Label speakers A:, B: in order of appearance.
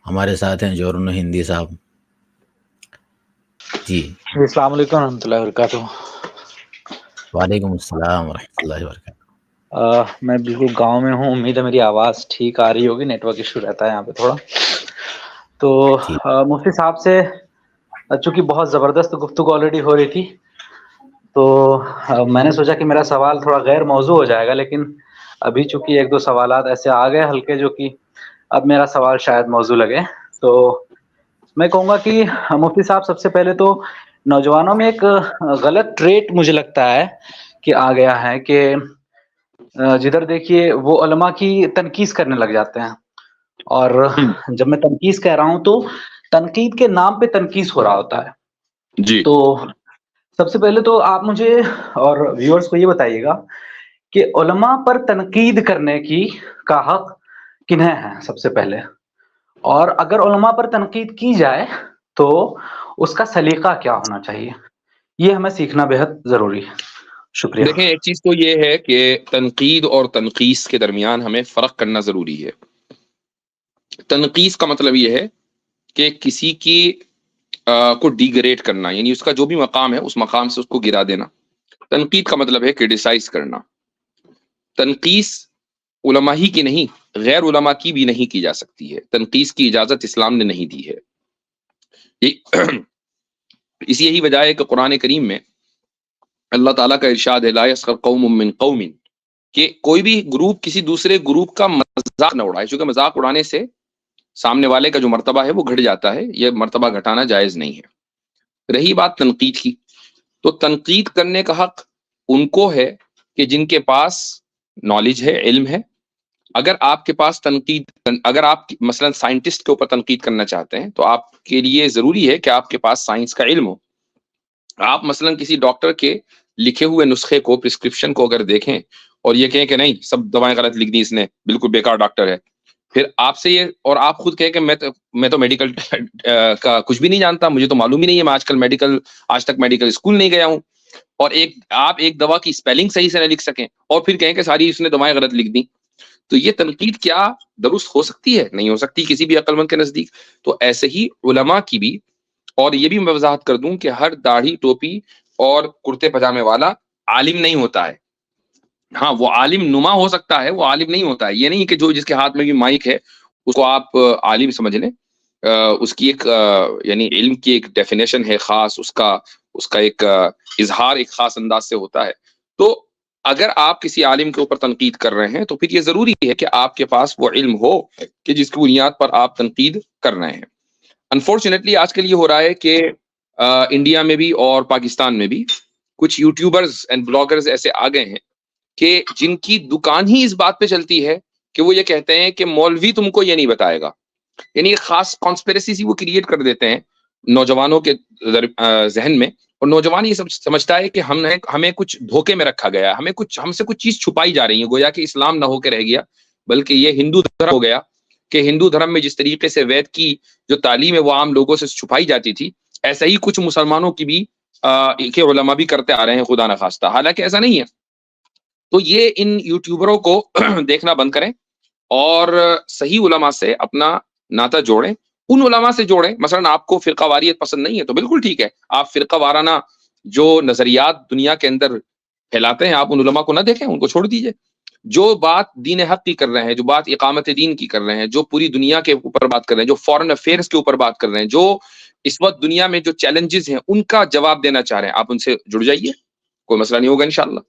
A: ہمارے ساتھ ہیں جورن ہندی صاحب. جی
B: السلام علیکم ورحمۃ اللہ وبرکاتہ.
A: وعلیکم السلام ورحمۃ اللہ وبرکاتہ.
B: میں بالکل گاؤں میں ہوں. امید ہے میری آواز ٹھیک آ رہی ہوگی. نیٹ ورک ایشو رہتا ہے یہاں پہ تھوڑا. تو
A: ٹھیک.
B: مفتی صاحب سے چونکہ بہت زبردست گفتگو آلریڈی ہو رہی تھی تو میں نے سوچا کہ میرا سوال تھوڑا غیر موضوع ہو جائے گا، لیکن ابھی چونکہ ایک دو سوالات ایسے آ گئے ہلکے جو کہ اب میرا سوال شاید موضوع لگے. تو میں کہوں گا کہ مفتی صاحب سب سے پہلے تو نوجوانوں میں ایک غلط ٹریٹ مجھے لگتا ہے کہ آ گیا ہے کہ جدھر دیکھیے وہ علماء کی تنقید کرنے لگ جاتے ہیں. اور جب میں تنقید کہہ رہا ہوں تو تنقید کے نام پہ تنقید ہو رہا ہوتا ہے.
C: جی
B: تو سب سے پہلے تو آپ مجھے اور ویورز کو یہ بتائیے گا کہ علماء پر تنقید کرنے کا حق کنہیں ہے سب سے پہلے، اور اگر علماء پر تنقید کی جائے تو اس کا سلیقہ کیا ہونا چاہیے، یہ ہمیں سیکھنا بہت ضروری ہے. شکریہ.
C: دیکھیں، ایک چیز تو یہ ہے کہ تنقید اور تنقیص کے درمیان ہمیں فرق کرنا ضروری ہے. تنقیص کا مطلب یہ ہے کہ کسی کی کو ڈیگریڈ کرنا، یعنی اس کا جو بھی مقام ہے اس مقام سے اس کو گرا دینا. تنقید کا مطلب ہے کرٹیسائز کرنا. تنقیص علماء ہی کی نہیں، غیر علماء کی بھی نہیں کی جا سکتی ہے. تنقیص کی اجازت اسلام نے نہیں دی ہے. اس یہی وجہ ہے کہ قرآن کریم میں اللہ تعالیٰ کا ارشاد ہے لا یسخر قوم من قوم، کہ کوئی بھی گروپ کسی دوسرے گروپ کا مذاق نہ اڑائے، چونکہ مذاق اڑانے سے سامنے والے کا جو مرتبہ ہے وہ گھٹ جاتا ہے. یہ مرتبہ گھٹانا جائز نہیں ہے. رہی بات تنقید کی، تو تنقید کرنے کا حق ان کو ہے کہ جن کے پاس نالج ہے، علم ہے. اگر آپ کے پاس اگر آپ مثلا سائنٹسٹ کے اوپر تنقید کرنا چاہتے ہیں تو آپ کے لیے ضروری ہے کہ آپ کے پاس سائنس کا علم ہو. آپ مثلا کسی ڈاکٹر کے لکھے ہوئے نسخے کو، پرسکرپشن کو اگر دیکھیں اور یہ کہیں کہ نہیں سب دوائیں غلط لکھ دی اس نے، بالکل بیکار ڈاکٹر ہے، پھر آپ سے یہ اور آپ خود کہیں کہ میں تو میڈیکل کا کچھ بھی نہیں جانتا، مجھے تو معلوم ہی نہیں ہے، میں آج تک میڈیکل اسکول نہیں گیا ہوں، اور آپ ایک دوا کی اسپیلنگ صحیح سے نہ لکھ سکیں اور پھر کہیں کہ ساری اس نے دوائیں غلط لکھ دی، تو یہ تنقید کیا درست ہو سکتی ہے؟ نہیں ہو سکتی کسی بھی عقل مند کے نزدیک. تو ایسے ہی علماء کی بھی، اور یہ بھی میں وضاحت کر دوں کہ ہر داڑھی ٹوپی اور کرتے پجامے والا عالم نہیں ہوتا ہے. ہاں وہ عالم نما ہو سکتا ہے، وہ عالم نہیں ہوتا ہے. یہ نہیں کہ جس کے ہاتھ میں بھی مائک ہے اس کو آپ عالم سمجھ لیں. اس کی ایک یعنی علم کی ایک ڈیفینیشن ہے خاص، اس کا ایک اظہار ایک خاص انداز سے ہوتا ہے. تو اگر آپ کسی عالم کے اوپر تنقید کر رہے ہیں تو پھر یہ ضروری ہے کہ آپ کے پاس وہ علم ہو کہ جس کی بنیاد پر آپ تنقید کر رہے ہیں. انفارچونیٹلی آج کل یہ ہو رہا ہے کہ انڈیا میں بھی اور پاکستان میں بھی کچھ یوٹیوبرز اینڈ بلاگرز ایسے آ گئے ہیں کہ جن کی دکان ہی اس بات پہ چلتی ہے کہ وہ یہ کہتے ہیں کہ مولوی تم کو یہ نہیں بتائے گا. یعنی ایک خاص کانسپیریسی سی وہ کریٹ کر دیتے ہیں نوجوانوں کے ذہن میں، اور نوجوان یہ سمجھتا ہے کہ ہمیں کچھ دھوکے میں رکھا گیا ہے، ہم سے کچھ چیز چھپائی جا رہی ہے، گویا کہ اسلام نہ ہو کے رہ گیا بلکہ یہ ہندو دھرم ہو گیا. کہ ہندو دھرم میں جس طریقے سے وید کی جو تعلیم ہے وہ عام لوگوں سے چھپائی جاتی تھی، ایسا ہی کچھ مسلمانوں کی بھی کے علماء بھی کرتے آ رہے ہیں خدا نخواستہ، حالانکہ ایسا نہیں ہے. تو یہ ان یوٹیوبروں کو دیکھنا بند کریں اور صحیح علماء سے اپنا ناطہ جوڑیں. ان علماء سے جوڑیں، مثلا آپ کو فرقہ واریت پسند نہیں ہے تو بالکل ٹھیک ہے، آپ فرقہ وارانہ جو نظریات دنیا کے اندر پھیلاتے ہیں آپ ان علماء کو نہ دیکھیں، ان کو چھوڑ دیجئے. جو بات دین حق کی کر رہے ہیں، جو بات اقامت دین کی کر رہے ہیں، جو پوری دنیا کے اوپر بات کر رہے ہیں، جو فورن افیئرس کے اوپر بات کر رہے ہیں، جو اس وقت دنیا میں جو چیلنجز ہیں ان کا جواب دینا چاہ رہے ہیں، آپ ان سے جڑ جائیے، کوئی مسئلہ نہیں ہوگا انشاءاللہ.